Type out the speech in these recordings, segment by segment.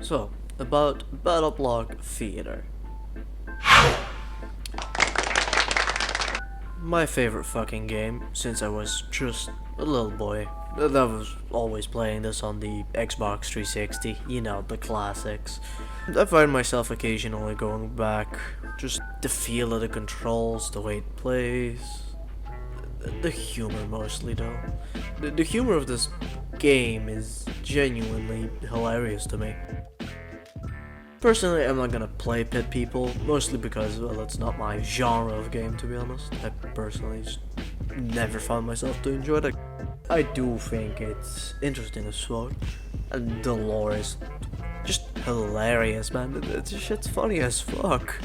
So, about battleblock theater. My favorite fucking game since I was just a little boy. I was always playing this on the Xbox 360, you know, the classics. I find myself occasionally going back, just the feel of the controls, the way it plays, the humor mostly though. The humor of this game is genuinely hilarious to me. Personally, I'm not gonna play Pit People, mostly because, well, it's not my genre of game, to be honest. I personally just never found myself to enjoy it. I do think it's interesting as fuck, and the lore is just hilarious, man. It's shit's funny as fuck.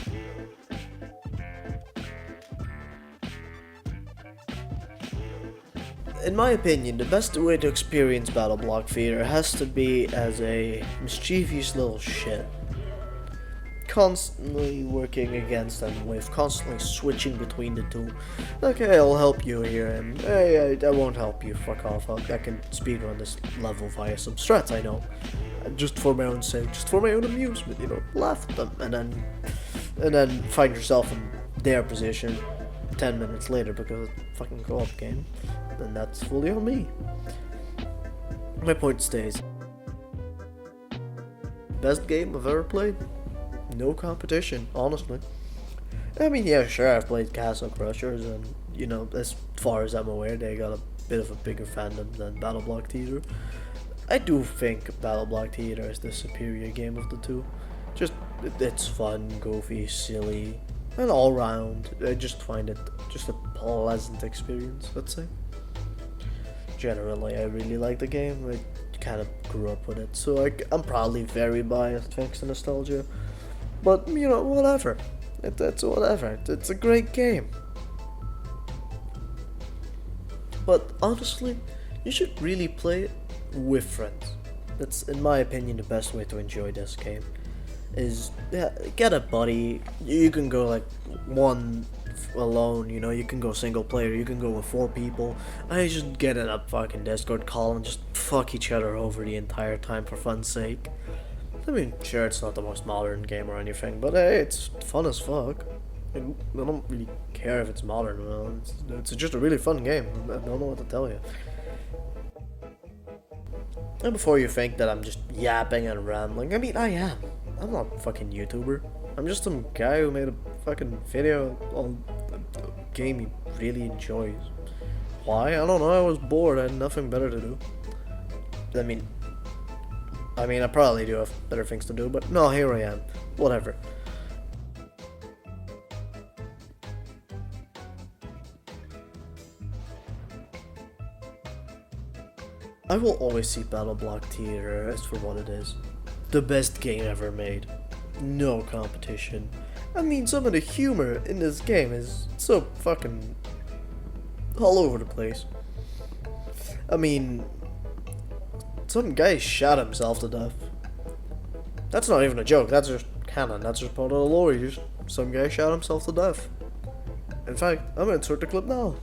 In my opinion, the best way to experience battleblock theater has to be as a mischievous little shit. Constantly working against and with, constantly switching between the two. Okay, I'll help you here, and hey, I won't help you, fuck off. I can speedrun this level via some strats, I know. Just for my own sake, just for my own amusement, you know, laugh at them, and then find yourself in their position 10 minutes later because it's a fucking co-op game, then that's fully on me. My point stays. Best game I've ever played? No competition, honestly. I mean, yeah, sure, I've played Castle Crushers, and, you know, as far as I'm aware, they got a bit of a bigger fandom than battleblock theater. I do think battleblock theater is the superior game of the two. Just, it's fun, goofy, silly, and all round. I just find it just a pleasant experience, let's say. Generally, I really like the game. I kind of grew up with it, so I'm probably very biased thanks to nostalgia. But, you know, whatever. It's whatever. It's a great game. But honestly, you should really play it with friends. That's, in my opinion, the best way to enjoy this game. Is, yeah, get a buddy. You can go like one alone, you know, you can go single player, you can go with 4 people. I just get in a fucking Discord call and just fuck each other over the entire time for fun's sake. I mean, sure, it's not the most modern game or anything, but hey, it's fun as fuck. I don't really care if it's modern or not. It's just a really fun game. I don't know what to tell you. And before you think that I'm just yapping and rambling, I mean, I am. I'm not a fucking YouTuber. I'm just some guy who made a fucking video on a game he really enjoys. Why? I don't know, I was bored, I had nothing better to do. I mean, I probably do have better things to do, but no, here I am. Whatever. I will always see battleblock theater as for what it is. The best game ever made. No competition. I mean, some of the humor in this game is so fucking all over the place. I mean, some guy shot himself to death. That's not even a joke, that's just canon, that's just part of the lore. Some guy shot himself to death. In fact, I'm gonna insert the clip now.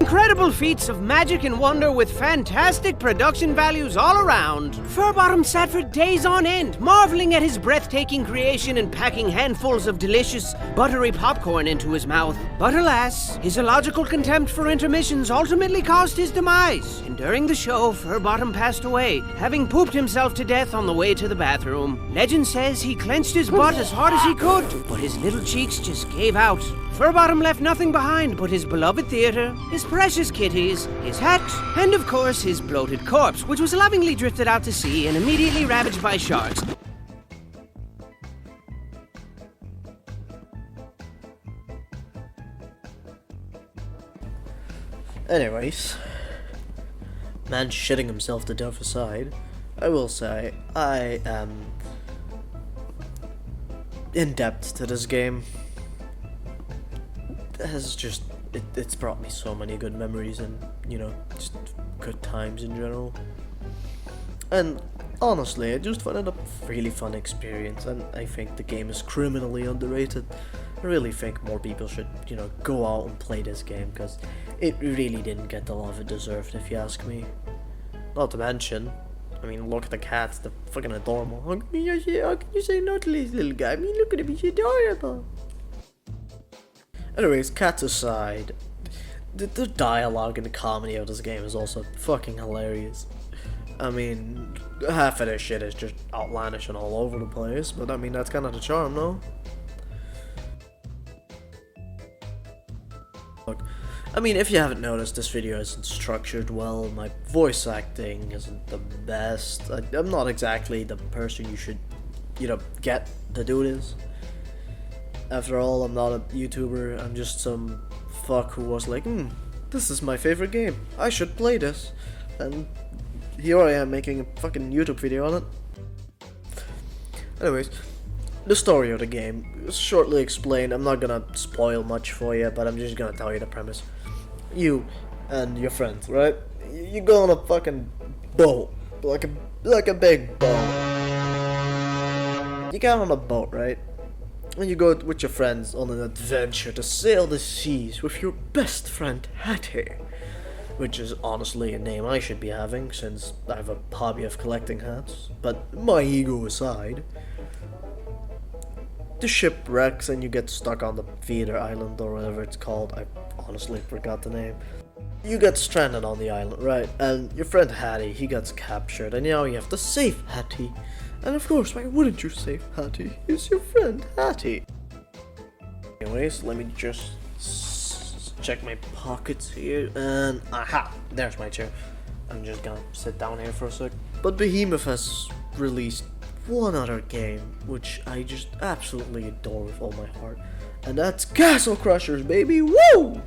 Incredible feats of magic and wonder with fantastic production values all around. Furbottom sat for days on end, marveling at his breathtaking creation and packing handfuls of delicious, buttery popcorn into his mouth. But alas, his illogical contempt for intermissions ultimately caused his demise. And during the show, Furbottom passed away, having pooped himself to death on the way to the bathroom. Legend says he clenched his butt as hard as he could, but his little cheeks just gave out. Furbottom left nothing behind but his beloved theater, his precious kitties, his hat, and of course his bloated corpse, which was lovingly drifted out to sea and immediately ravaged by sharks. Anyways, man shitting himself to death aside, I will say I am in depth to this game. It's brought me so many good memories and, you know, just good times in general. And honestly, I just found it a really fun experience, and I think the game is criminally underrated. I really think more people should, you know, go out and play this game, because it really didn't get the love it deserved, if you ask me. Not to mention, I mean, look at the cats, they're fucking adorable. How can you say no to this little guy? I mean, look at him, he's adorable. Anyways, cats aside, the dialogue and the comedy of this game is also fucking hilarious. I mean, half of this shit is just outlandish and all over the place, but I mean, that's kind of the charm, no? Look, I mean, if you haven't noticed, this video isn't structured well, my voice acting isn't the best, I'm not exactly the person you should, get to do this. After all, I'm not a YouTuber, I'm just some fuck who was like, this is my favorite game, I should play this, and here I am making a fucking YouTube video on it. Anyways, the story of the game is shortly explained. I'm not gonna spoil much for you, but I'm just gonna tell you the premise. You and your friends, right? You go on a fucking boat, like a big boat. You get on a boat, right? And you go with your friends on an adventure to sail the seas with your best friend Hattie, which is honestly a name I should be having since I have a hobby of collecting hats. But my ego aside, the ship wrecks and you get stuck on the theather island or whatever it's called. I honestly forgot the name. You get stranded on the island, right? And your friend Hattie, he gets captured, and now you have to save Hattie. And of course, why wouldn't you save Hattie? He's your friend Hattie. Anyways, let me just check my pockets here, and aha, there's my chair. I'm just gonna sit down here for a sec. But Behemoth has released one other game which I just absolutely adore with all my heart, and that's Castle Crushers, baby. Woo!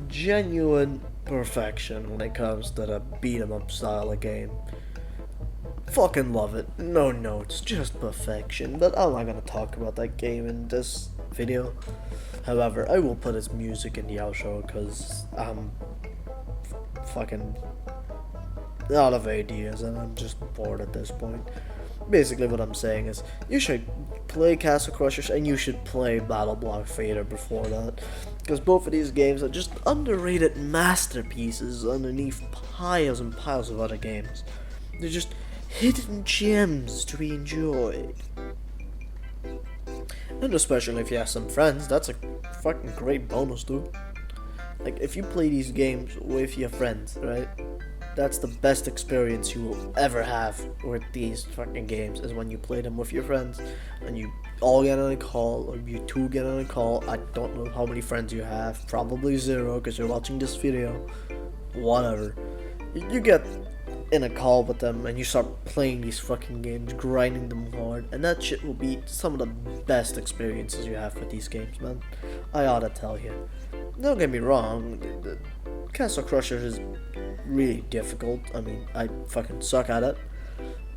Genuine perfection when it comes to the beat 'em up style of game. Fucking love it. No notes, just perfection. But I'm not gonna talk about that game in this video. However, I will put his music in the outro because I'm fucking out of ideas and I'm just bored at this point. Basically what I'm saying is, you should play Castle Crushers and you should play battleblock theather before that, because both of these games are just underrated masterpieces underneath piles and piles of other games. They're just hidden gems to be enjoyed. And especially if you have some friends, that's a fucking great bonus too. Like, if you play these games with your friends, right? That's the best experience you will ever have with these fucking games, is when you play them with your friends and you all get on a call, or you two get on a call. I don't know how many friends you have, probably 0 because you're watching this video. Whatever. You get in a call with them and you start playing these fucking games, grinding them hard, and that shit will be some of the best experiences you have with these games, man. I oughta tell you. Don't get me wrong, the Castle Crushers is really difficult. I mean, I fucking suck at it,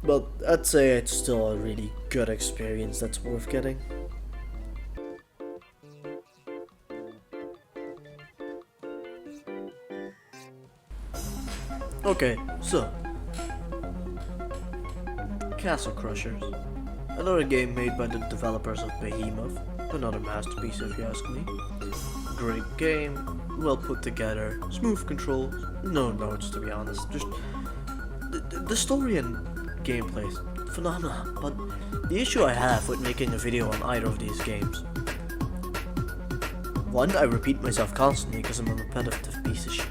but I'd say it's still a really good experience that's worth getting. Okay, so Castle Crushers, another game made by the developers of Behemoth, another masterpiece if you ask me. Great game, well put together, smooth controls, no notes to be honest, just the story and gameplay is phenomenal. But the issue I have with making a video on either of these games, one, I repeat myself constantly because I'm a repetitive piece of shit.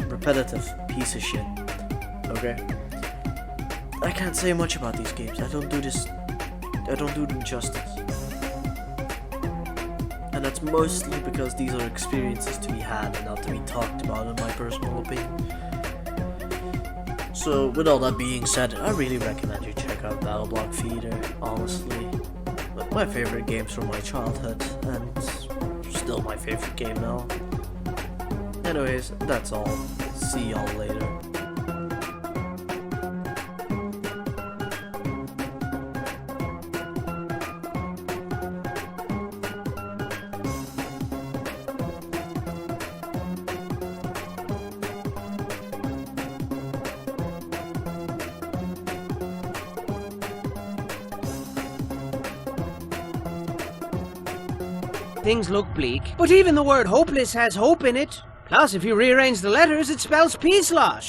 Repetitive piece of shit. Okay? I can't say much about these games. I don't do them justice. And that's mostly because these are experiences to be had and not to be talked about, in my personal opinion. So, with all that being said, I really recommend you check out battleblock theather, honestly. My favorite games from my childhood, and still my favorite game now. Anyways, that's all. See y'all later. things look bleak. But even the word hopeless has hope in it. Plus, if you rearrange the letters, it spells peace losh.